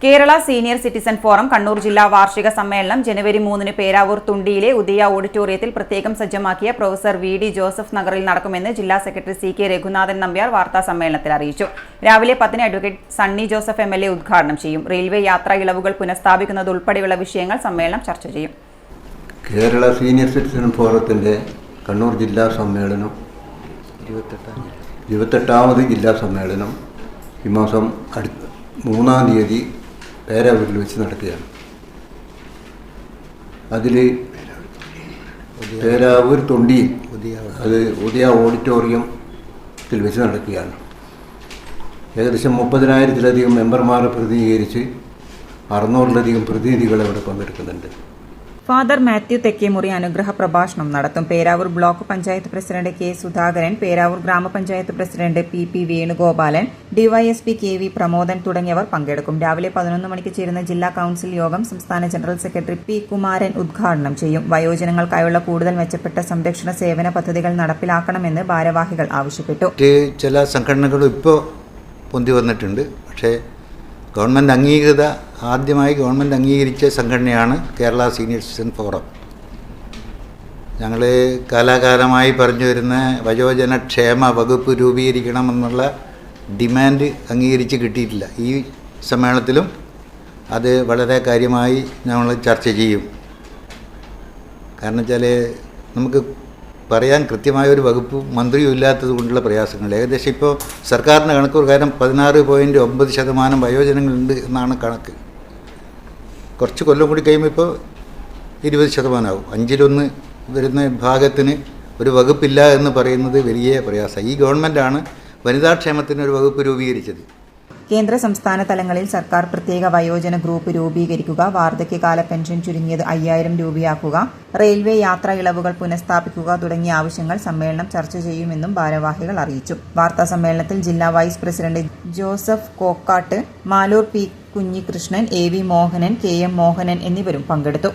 Kerala senior citizen forum Kannur ജില്ലാ വാർഷിക സമ്മേളനം ജനുവരി 3 പേരാവൂർ തുണ്ടിയിലെ ഉദയ ഓഡിറ്റോറിയത്തിൽ പ്രത്യേകം സജ്ജമാക്കിയ പ്രൊഫസർ വി.ഡി. ജോസഫ് നഗറിൽ നടക്കുമെന്ന് ജില്ലാ സെക്രട്ടറി സി.കെ. രഘുനാഥൻ നമ്പ്യാർ വാർത്താസമ്മേളനത്തിൽ അറിയിച്ചു. രാവിലെ 10 അഡ്വക്കേറ്റ് സണ്ണി ജോസഫ് എം.എൽ.എ. ഉദ്ഘാടനം ചെയ്യും. റെയിൽവേ യാത്രാ ഇളവുകൾ പുനഃസ്ഥാപിക്കുന്നത് ഉൾപ്പെടെയുള്ള വിഷയങ്ങൾ സമ്മേളനം ചർച്ച ചെയ്യും. കേരള സീനിയർ സിറ്റിസൺ ഫോറത്തിൻ്റെ കണ്ണൂർ ജില്ലാ സമ്മേളനം 28ാമത് ജില്ലാ സമ്മേളനം ഈ മാസം 3-ാം തീയതി പേരാവൂരിൽ വെച്ച് നടക്കുകയാണ്. അതിൽ പേരാവൂർ തൊണ്ടിയിൽ അത് ഉദയ ഓഡിറ്റോറിയത്തിൽ വെച്ച് നടക്കുകയാണ്. ഏകദേശം 30,000-ത്തിലധികം മെമ്പർമാരെ പ്രതിനിധീകരിച്ച് 600-ലധികം പ്രതിനിധികൾ അവിടെ പങ്കെടുക്കുന്നുണ്ട്. ഫാദർ മാത്യു തെക്കേമുറി അനുഗ്രഹ പ്രഭാഷണം നടത്തും. Peravoor block panchayat president K. Sudhakaran, Peravoor grama panchayat president P. Venugopalan, DYSP K V. Pramodan തുടങ്ങിയവർ പങ്കെടുക്കും. രാവിലെ 11 മണിക്ക് ചേരുന്ന ജില്ലാ കൌൺസിൽ യോഗം സംസ്ഥാന ജനറൽ സെക്രട്ടറി പി. കുമാരൻ ഉദ്ഘാടനം ചെയ്യും. വയോജനങ്ങൾക്കായുള്ള കൂടുതൽ മെച്ചപ്പെട്ട സംരക്ഷണ സേവന പദ്ധതികൾ നടപ്പിലാക്കണമെന്ന് ഭാരവാഹികൾ ആവശ്യപ്പെട്ടു. ചില സംഘടനകളും ഇപ്പോൾ പൊന്തി വന്നിട്ടുണ്ട്. പക്ഷേ ആദ്യമായി ഗവൺമെൻറ് അംഗീകരിച്ച സംഘടനയാണ് കേരള സീനിയർ സിറ്റിസൺ ഫോറം. ഞങ്ങൾ കാലാകാലമായി പറഞ്ഞു വരുന്ന വയോജന ക്ഷേമ വകുപ്പ് രൂപീകരിക്കണമെന്നുള്ള ഡിമാൻഡ് അംഗീകരിച്ച് കിട്ടിയിട്ടില്ല. ഈ സമ്മേളനത്തിലും അത് വളരെ കാര്യമായി നമ്മൾ ചർച്ച ചെയ്യും. കാരണം വെച്ചാൽ നമുക്ക് പറയാൻ കൃത്യമായ ഒരു വകുപ്പ് മന്ത്രിയും ഇല്ലാത്തത് കൊണ്ടുള്ള പ്രയാസങ്ങൾ. ഏകദേശം ഇപ്പോൾ സർക്കാരിൻ്റെ കണക്ക് പ്രകാരം 16.9% വയോജനങ്ങളുണ്ട് എന്നാണ് കണക്ക്. കുറച്ച് കൊല്ലം കൂടി കഴിയുമ്പോൾ ഇപ്പോൾ 20% ആവും. 5-1 വരുന്ന ഭാഗത്തിന് ഒരു വകുപ്പില്ല എന്ന് പറയുന്നത് വലിയ പ്രയാസം. ഈ ഗവൺമെൻറ്റാണ് വനിതാക്ഷേമത്തിന് ഒരു വകുപ്പ് രൂപീകരിച്ചത്. കേന്ദ്ര സംസ്ഥാന തലങ്ങളിൽ സർക്കാർ പ്രത്യേക വയോജന ഗ്രൂപ്പ് രൂപീകരിക്കുക, വാർദ്ധക്യകാല പെൻഷൻ ചുരുങ്ങിയത് 5,000 രൂപയാക്കുക, റെയിൽവേ യാത്രാ ഇളവുകൾ പുനഃസ്ഥാപിക്കുക തുടങ്ങിയ ആവശ്യങ്ങൾ സമ്മേളനം ചർച്ച ചെയ്യുമെന്നും ഭാരവാഹികൾ അറിയിച്ചു. വാർത്താ സമ്മേളനത്തിൽ ജില്ലാ vice president Joseph Kokkat, Maloor P. Kunhikrishnan, A V. Mohanan, K M. Mohanan എന്നിവരും പങ്കെടുത്തു.